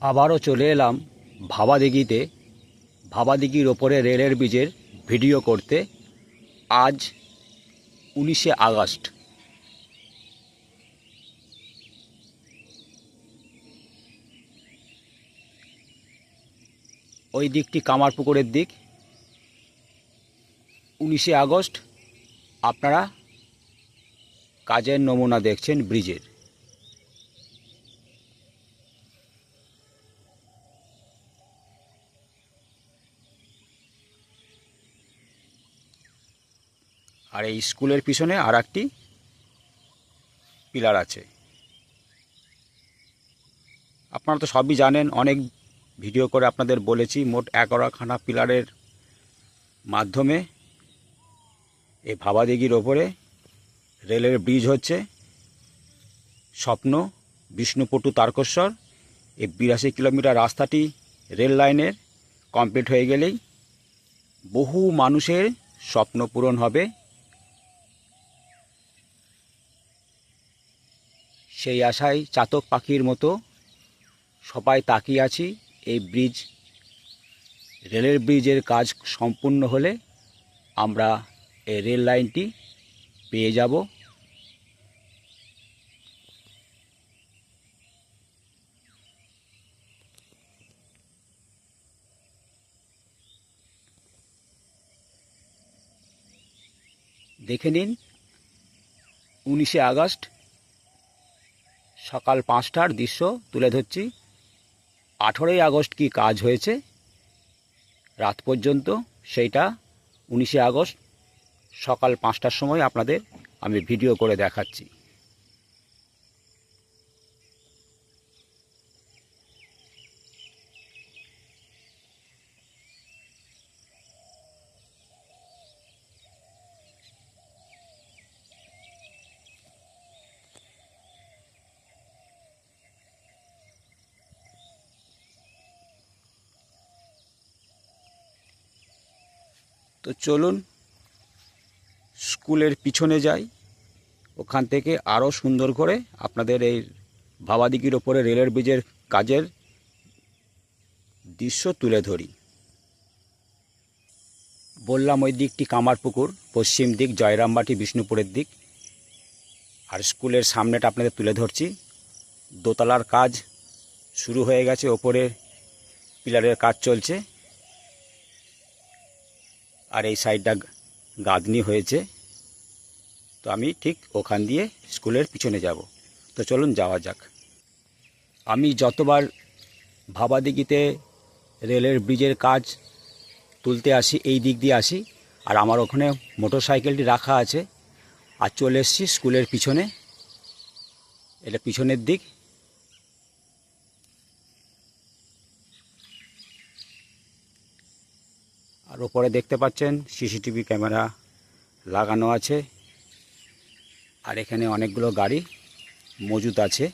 আবারও চলে এলাম ভাবাদিঘিতে। ভাবাদিঘির ওপরে রেলের ব্রিজের ভিডিও করতে। আজ 19শে আগস্ট। ওই দিকটি কামারপুকুরের দিক। 19শে আগস্ট আপনারা কাজের নমুনা দেখছেন ব্রিজের। আর এই স্কুলের পিছনে আর একটি পিলার আছে। আপনারা তো সবই জানেন, অনেক ভিডিও করে আপনাদের বলেছি। মোট 11খানা পিলারের মাধ্যমে এই ভাবাদিঘির ওপরে রেলের ব্রিজ হচ্ছে। স্বপ্ন বিষ্ণুপুর টু তারকেশ্বর এই 82 কিলোমিটার রাস্তাটি রেল লাইনের কমপ্লিট হয়ে গেলেই বহু মানুষের স্বপ্ন পূরণ হবে। সেই আশায় চাতক পাখির মতো সবাই তাকিয়ে আছি। এই ব্রিজ, রেলের ব্রিজের কাজ সম্পূর্ণ হলে আমরা এই রেল লাইনটি পেয়ে যাব। দেখে নিন, 19শে আগস্ট সকাল 5টার দৃশ্য তুলে ধরছি। 18ই আগস্ট কি কাজ হয়েছে রাত পর্যন্ত, সেইটা 19শে আগস্ট সকাল 5টার সময় আপনাদের আমি ভিডিও করে দেখাচ্ছি। তো চলুন স্কুলের পিছনে যাই, ওখান থেকে আরও সুন্দর করে আপনাদের এই ভাবাদিঘির ওপরে রেলের ব্রিজের কাজের দৃশ্য তুলে ধরি। বললাম ওই দিকটি কামারপুকুর, পশ্চিম দিক জয়রামবাটি বিষ্ণুপুরের দিক। আর স্কুলের সামনেটা আপনাদের তুলে ধরছি। দোতলার কাজ শুরু হয়ে গেছে, ওপরে পিলারের কাজ চলছে। আর এই সাইডটা গাঁথনি হয়েছে। তো আমি ঠিক ওখান দিয়ে স্কুলের পিছনে যাব। তো চলুন যাওয়া যাক। আমি যতবার ভাবাদিঘিতে রেলের ব্রিজের কাজ তুলতে আসি এই দিক দিয়ে আসি। আর আমার ওখানে মোটর সাইকেলটি রাখা আছে। আর চলে এসেছি স্কুলের পিছনে। এটা পিছনের দিক। আর ওপরে দেখতে পাচ্ছেন সিসিটিভি ক্যামেরা লাগানো আছে। আর এখানে অনেকগুলো গাড়ি মজুদ আছে।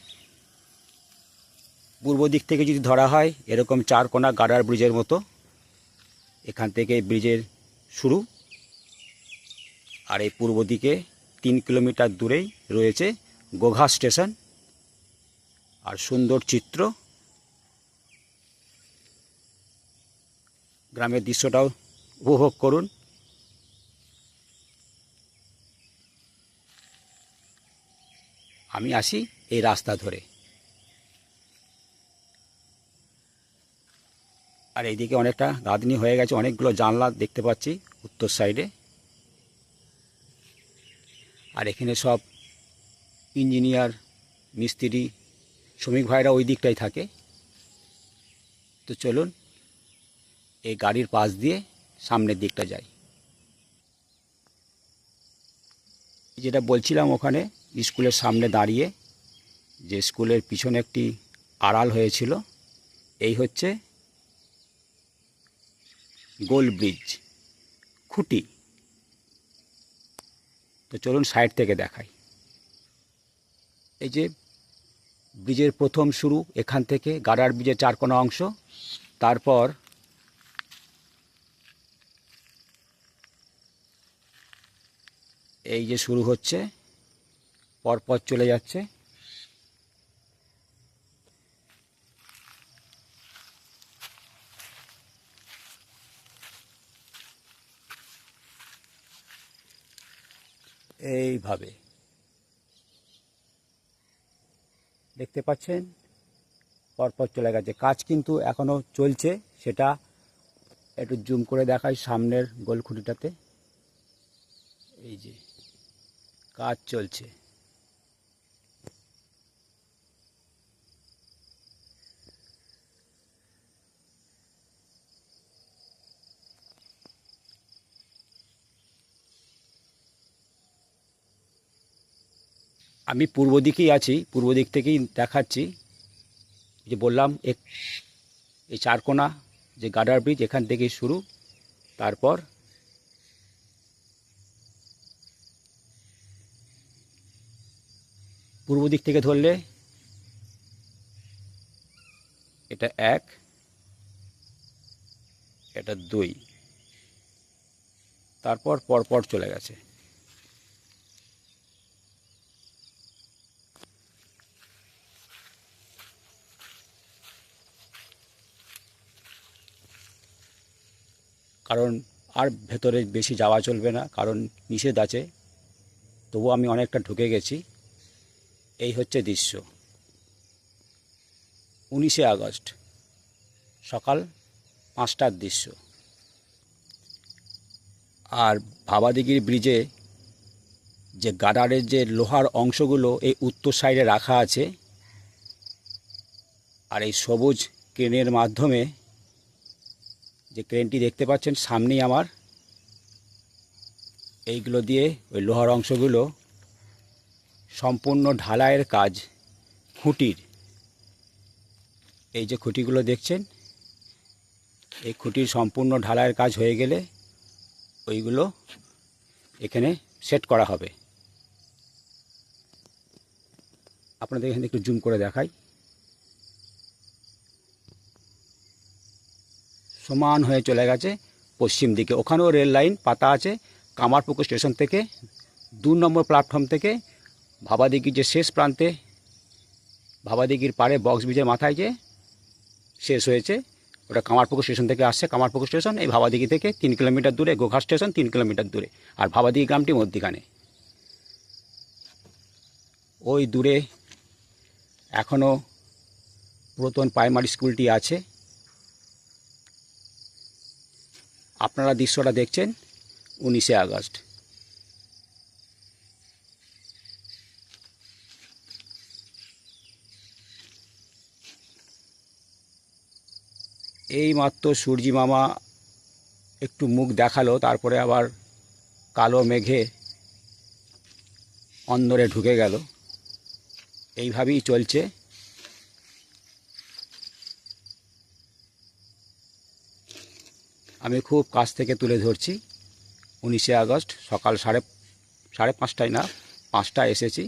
পূর্ব দিক থেকে যদি ধরা হয়, এরকম 4 কোনা গার্ডার ব্রিজের মতো এখান থেকে ব্রিজের শুরু। আর এই পূর্ব দিকে 3 কিলোমিটার দূরেই রয়েছে গোঘাট স্টেশন। আর সুন্দর চিত্র, গ্রামের দৃশ্যটাও উপভোগ করুন। আমি আসি এই রাস্তা ধরে। আর এইদিকে অনেকটা গাঁথনি হয়ে গেছে, অনেকগুলো জানলা দেখতে পাচ্ছি উত্তর সাইডে। আর এখানে সব ইঞ্জিনিয়ার, মিস্ত্রি, শ্রমিক ভাইরা ওই দিকটাই থাকে। তো চলুন এই গাড়ির পাশ দিয়ে সামনের দিকটা যাই। যেটা বলছিলাম, ওখানে স্কুলের সামনে দাঁড়িয়ে যে স্কুলের পিছনে একটি আড়াল হয়েছিল, এই হচ্ছে গোল ব্রিজ, খুঁটি। তো চলুন সাইড থেকে দেখাই। এই যে ব্রিজের প্রথম শুরু এখান থেকে, গার্ডার ব্রিজের 4 কোনা অংশ। তারপর এই যে শুরু হচ্ছে, পরপর চলে যাচ্ছে। এইভাবে দেখতে পাচ্ছেন পরপর চলে গেছে। কাজ কিন্তু এখনও চলছে, সেটা একটু জুম করে দেখাই সামনের গোল খুঁটিটাতে। এই যে কাজ চলছে। আমি পূর্ব দিকেই আছি, পূর্ব দিক থেকেই দেখাচ্ছি। যে বললাম এই চারকোনা যে গার্ডার ব্রিজ, এখান থেকেই শুরু। তারপর পূর্ব দিক থেকে ধরলে এটা 1, এটা 2, তারপর পরপর চলে গেছে। কারণ আর ভেতরে বেশি যাওয়া চলবে না, কারণ নিষেধ আছে। তবুও আমি অনেকটা ঢুকে গেছি। এই হচ্ছে দৃশ্য 19শে আগস্ট সকাল 5টার দৃশ্য। আর ভাবাদিঘির ব্রিজে যে গার্ডারের যে লোহার অংশগুলো এই উত্তর সাইডে রাখা আছে, আর এই সবুজ ক্রেনের মাধ্যমে যে ক্রেনটি দেখতে পাচ্ছেন সামনেই আমার, এইগুলো দিয়ে ওই লোহার অংশগুলো সম্পূর্ণ ঢালাইয়ের কাজ। খুঁটির এই যে খুঁটিগুলো দেখছেন, এই খুঁটির সম্পূর্ণ ঢালাইয়ের কাজ হয়ে গেলে ওইগুলো এখানে সেট করা হবে। আপনাদের এখানে একটু জুম করে দেখাই। সমান হয়ে চলে গেছে পশ্চিম দিকে। ওখানেও রেল লাইন পাতা আছে। কামারপুকুর স্টেশন থেকে 2 নম্বর প্ল্যাটফর্ম থেকে ভাবাদিঘির যে শেষ প্রান্তে, ভাবাদিঘির পাড়ে বক্স ব্রিজের মাথায় যে শেষ হয়েছে, ওটা কামারপুকুর স্টেশন থেকে আসছে। কামারপুকুর স্টেশন এই ভাবাদিঘি থেকে 3 কিলোমিটার দূরে, গোঘাট স্টেশন 3 কিলোমিটার দূরে, আর ভাবাদিঘি গ্রামটি মধ্যিখানে। ওই দূরে এখনও পুরাতন প্রাইমারি স্কুলটি আছে। আপনারা দৃশ্যটা দেখছেন 19শে আগস্ট। এই মাত্র সূর্যি মামা একটু মুখ দেখালো, তারপরে আবার কালো মেঘে অন্দরে ঢুকে গেল। এইভাবেই চলছে। আমি খুব কাছ থেকে তুলে ধরছি। 19শে আগস্ট সকাল সাড়ে 5টায় না, 5টায় এসেছি।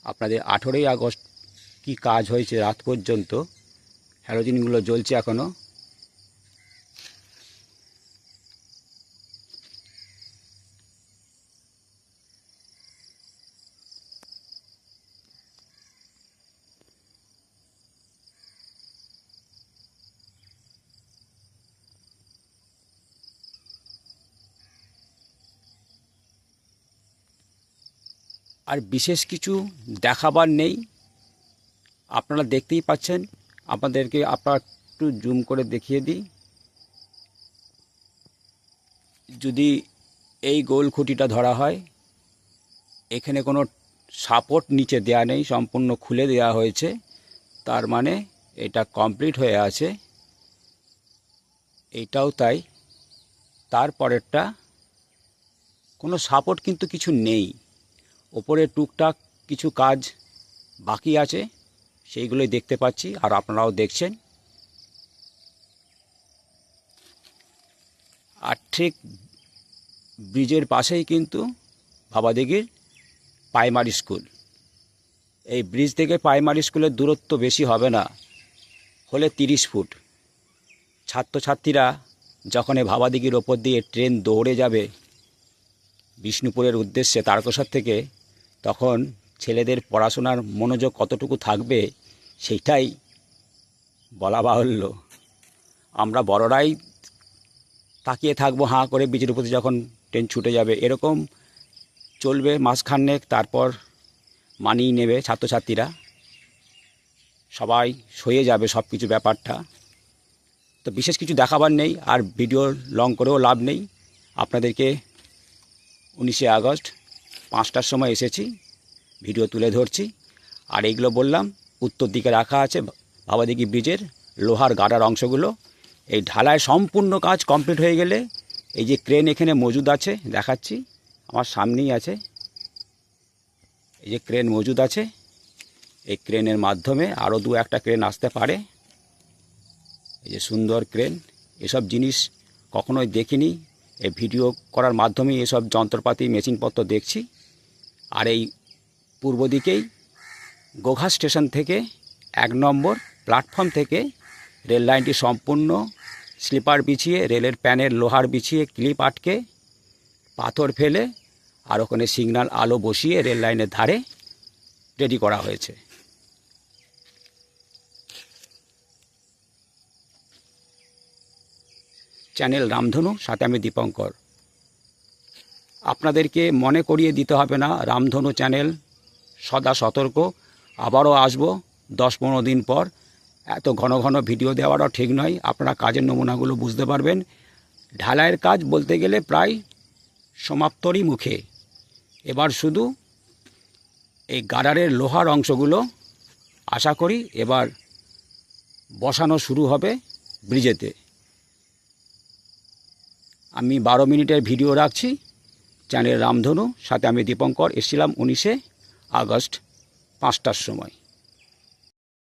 আপনাদের 18ই আগস্ট কি কাজ হয়েছে রাত পর্যন্ত, হ্যালোজিনগুলো জ্বলছে এখনও। আর বিশেষ কিছু দেখাবার নেই, আপনারা দেখতেই পাচ্ছেন। আপনাদেরকে একটু জুম করে দেখিয়ে দিই। যদি এই গোল খুঁটিটা ধরা হয়, এখানে কোনো সাপোর্ট নিচে দেয়া নেই, সম্পূর্ণ খুলে দেওয়া হয়েছে। তার মানে এটা কমপ্লিট হয়ে আছে। এইটাও তাই। তারপরেরটা কোনো সাপোর্ট কিন্তু কিছু নেই। ওপরে টুকটাক কিছু কাজ বাকি আছে, সেইগুলোই দেখতে পাচ্ছি, আর আপনারাও দেখছেন। আর ঠিক ব্রিজের পাশেই কিন্তু ভাবাদিঘির প্রাইমারি স্কুল। এই ব্রিজ থেকে প্রাইমারি স্কুলের দূরত্ব বেশি হবে না, হলে 30 ফুট। ছাত্রছাত্রীরা যখন এই ভাবাদিঘির ওপর দিয়ে ট্রেন দৌড়ে যাবে বিষ্ণুপুরের উদ্দেশ্যে তারকেশ্বর থেকে, তখন ছেলেদের পড়াশোনার মনোযোগ কতটুকু থাকবে সেইটাই বলা বাহুল্য। আমরা বড়রাই তাকিয়ে থাকবো হাঁ করে ব্রিজের উপর যখন ট্রেন ছুটে যাবে। এরকম চলবে মাসখানেক, তারপর মানিয়ে নেবে ছাত্রছাত্রীরা, সবাই সয়ে যাবে সব কিছু ব্যাপারটা। তো বিশেষ কিছু দেখাবার নেই, আর ভিডিও লং করেও লাভ নেই। আপনাদেরকে 19শে আগস্ট 5টার সময় এসেছি, ভিডিও তুলে ধরছি। আর এইগুলো বললাম উত্তর দিকে রাখা আছে ভাবাদিঘি ব্রিজের লোহার গার্ডার অংশগুলো। এই ঢালাই সম্পূর্ণ কাজ কমপ্লিট হয়ে গেলে এই যে ক্রেন এখানে মজুদ আছে, দেখাচ্ছি, আমার সামনেই আছে, এই যে ক্রেন মজুদ আছে। এই ক্রেনের মাধ্যমে আরও 2-1টা ক্রেন আসতে পারে। এই যে সুন্দর ক্রেন, এসব জিনিস কখনোই দেখিনি, এই ভিডিও করার মাধ্যমেই এসব যন্ত্রপাতি মেশিনপত্র দেখছি। আর এই পূর্ব দিকেই গোঘাট স্টেশন থেকে 1 নম্বর প্ল্যাটফর্ম থেকে রেল লাইনটি সম্পূর্ণ স্লিপার বিছিয়ে, রেলের প্যানের লোহার বিছিয়ে, ক্লিপ আটকে, পাথর ফেলে, আর ওখানে সিগন্যাল আলো বসিয়ে রেল লাইনের ধারে রেডি করা হয়েছে। চ্যানেল রামধনু, সাথে আমি দীপঙ্কর। আপনাদেরকে মনে করিয়ে দিতে হবে না, রামধনু চ্যানেল সদা সতর্ক। আবারও আসব 10-15 দিন পর। এত ঘন ঘন ভিডিও দেওয়ারও ঠিক নয়, আপনারা কাজের নমুনাগুলো বুঝতে পারবেন। ঢালাইয়ের কাজ বলতে গেলে প্রায় সমাপ্তরই মুখে। এবার শুধু এই গার্ডারের লোহার অংশগুলো আশা করি এবার বসানো শুরু হবে ব্রিজেতে। আমি 12 মিনিটের ভিডিও রাখছি। চ্যানেল রামধনু, সাথে আমি দীপঙ্কর। এসেছিলাম 19শে আগস্ট 5টার সময়।